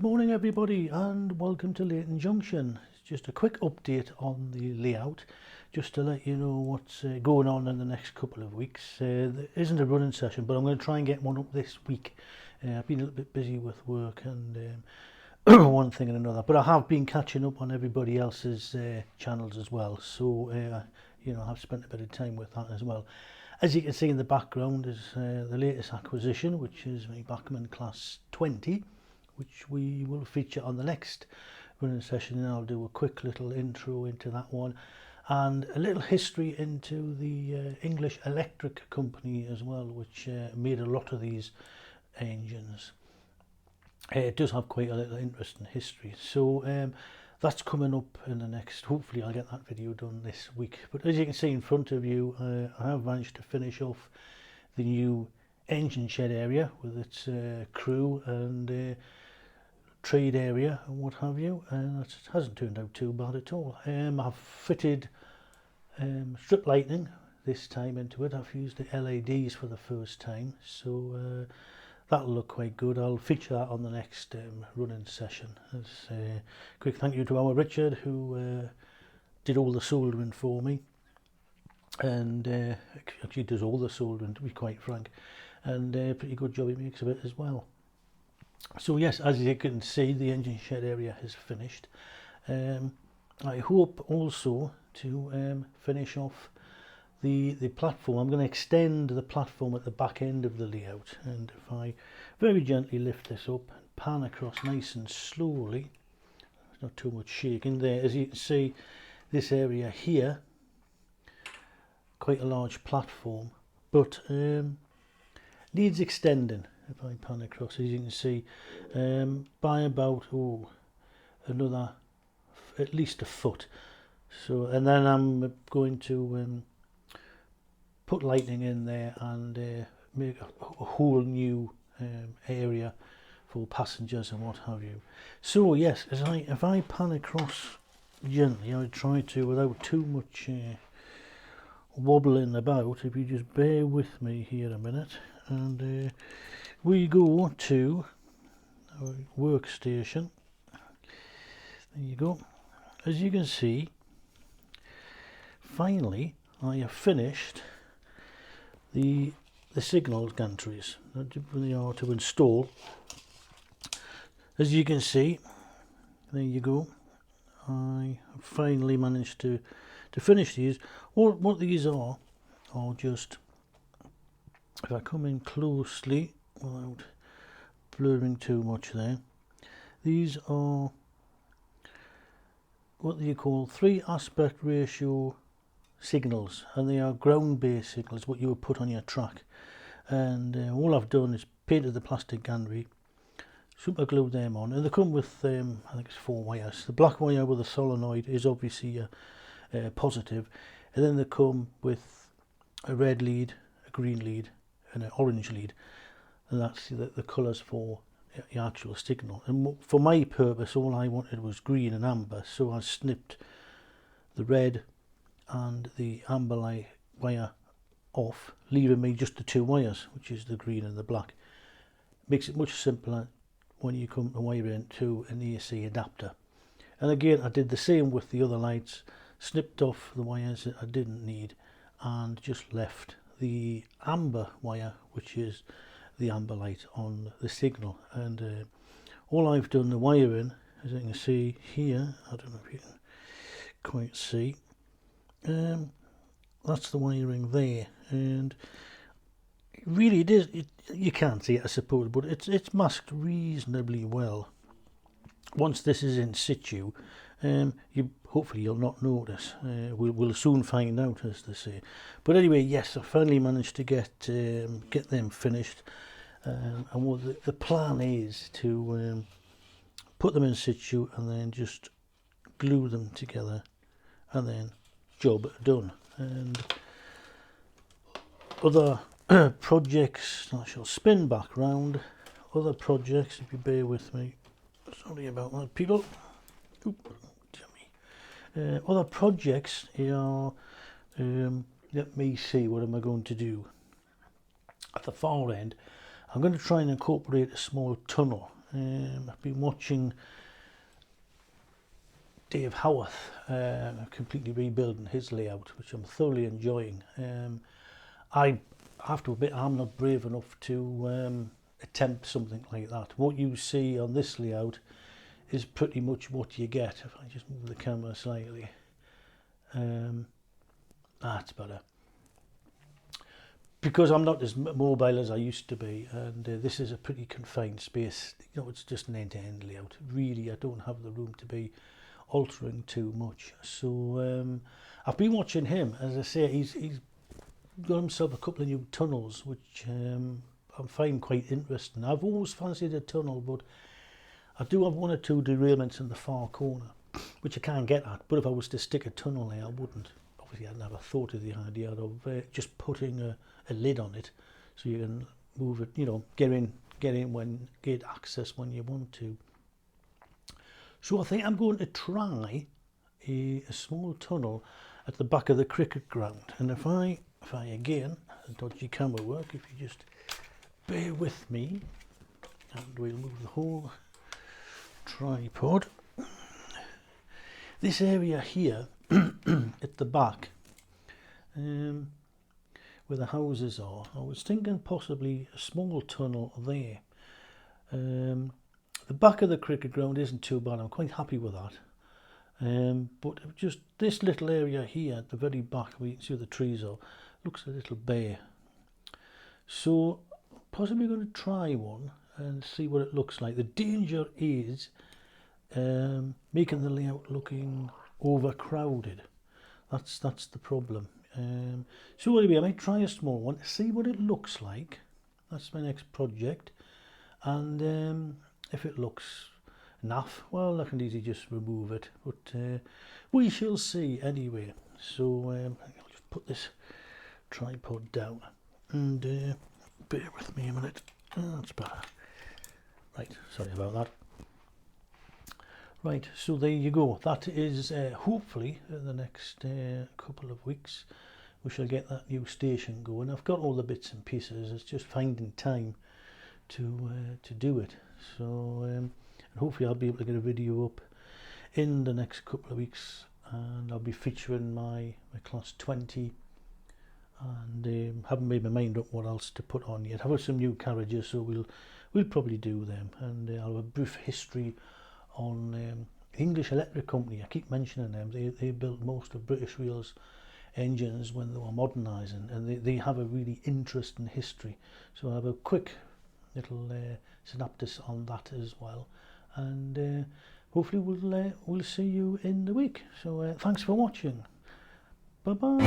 Good morning everybody and welcome to LaytonJunction. It's just a quick update on the layout just to let you know what's going on in the next couple of weeks. There isn't a running session, but I'm going to try and get one up this week. I've been a little bit busy with work and one thing and another, but I have been catching up on everybody else's channels as well, so you know, I've spent a bit of time with that as well. As you can see in the background is the latest acquisition, which is my Bachmann Class 20, which we will feature on the next running session, and I'll do a quick little intro into that one and a little history into the English Electric Company as well, which made a lot of these engines. It does have quite a little interesting history, so that's coming up in the next, hopefully I'll get that video done this week. But as you can see in front of you, I have managed to finish off the new engine shed area with its crew and trade area and what have you, and it hasn't turned out too bad at all. I've fitted strip lighting this time into it. I've used the LEDs for the first time, so that'll look quite good. I'll feature that on the next running session. As a quick thank you to our Richard, who did all the soldering for me, and actually does all the soldering, to be quite frank, and pretty good job he makes of it as well. So yes, as you can see, the engine shed area is finished. I hope also to finish off the platform. I'm going to extend the platform at the back end of the layout, and if I very gently lift this up and pan across nice and slowly, there's not too much shaking there. As you can see, this area here, quite a large platform, but needs extending. If I pan across, as you can see, by about another at least a foot. So, and then I'm going to put lighting in there and make a whole new area for passengers and what have you. So yes, if I pan across gently, I try to, without too much wobbling about. If you just bear with me here a minute, and we go to our workstation. There you go. As you can see, finally I have finished the signal gantries that they are to install. As you can see, there you go. I have finally managed to finish these. What these are just, if I come in closely without blurring too much there, these are what do you call 3 aspect ratio signals, and they are ground based signals, what you would put on your track. And all I've done is painted the plastic gantry, super glued them on, and they come with I think it's 4 wires. The black wire with the solenoid is obviously a positive, and then they come with a red lead, a green lead and an orange lead, and that's the colours for the actual signal. And for my purpose, all I wanted was green and amber, so I snipped the red and the amber light wire off, leaving me just the 2 wires, which is the green and the black. Makes it much simpler when you come to wire into an AC adapter. And again, I did the same with the other lights, snipped off the wires that I didn't need and just left the amber wire, which is the amber light on the signal. And all I've done the wiring, as you can see here, I don't know if you can quite see, that's the wiring there, and really it is, you can't see it I suppose, but it's masked reasonably well. Once this is in situ, hopefully you'll not notice. We'll soon find out, as they say. But anyway, yes, I finally managed to get them finished, and what the plan is to put them in situ and then just glue them together, and then job done. And other projects, I shall spin back round. Other projects, if you bear with me, sorry about that people. Other projects are, let me see, what am I going to do? At the far end, I'm going to try and incorporate a small tunnel I've been watching Dave Howarth completely rebuilding his layout, which I'm thoroughly enjoying. I have to admit I'm not brave enough to attempt something like that. What you see on this layout is pretty much what you get. If I just move the camera slightly, that's better. Because I'm not as mobile as I used to be, and this is a pretty confined space. You know, it's just an end-to-end layout. Really, I don't have the room to be altering too much. So I've been watching him. As I say, he's got himself a couple of new tunnels, which I find quite interesting. I've always fancied a tunnel, but I do have one or two derailments in the far corner, which I can't get at. But if I was to stick a tunnel there, I wouldn't. Obviously, I'd never thought of the idea of just putting a lid on it, so you can move it. You know, get access when you want to. So I think I'm going to try a small tunnel at the back of the cricket ground. And if I again, dodgy camera work, if you just bear with me, and we'll move the whole tripod. This area here at the back, where the houses are, I was thinking possibly a small tunnel there. The back of the cricket ground isn't too bad. I'm quite happy with that. But just this little area here at the very back, where you can see where the trees are, looks a little bare. So possibly going to try one and see what it looks like. The danger is making the layout looking overcrowded. That's the problem. So anyway, I might try a small one, see what it looks like. That's my next project. And if it looks naff, well, I can easily just remove it. But we shall see anyway. So I'll just put this tripod down and bear with me a minute. Oh, that's better. Right, sorry about that. Right, so there you go. That is hopefully in the next couple of weeks we shall get that new station going. I've got all the bits and pieces. It's just finding time to do it. So and hopefully I'll be able to get a video up in the next couple of weeks, and I'll be featuring my class 20, and haven't made my mind up what else to put on yet. I've got some new carriages, so we'll probably do them, and I'll have a brief history on English Electric Company. I keep mentioning them. They built most of British Rail's engines when they were modernising, and they have a really interesting history. So I'll have a quick little synopsis on that as well, and hopefully we'll see you in the week. So thanks for watching. Bye bye.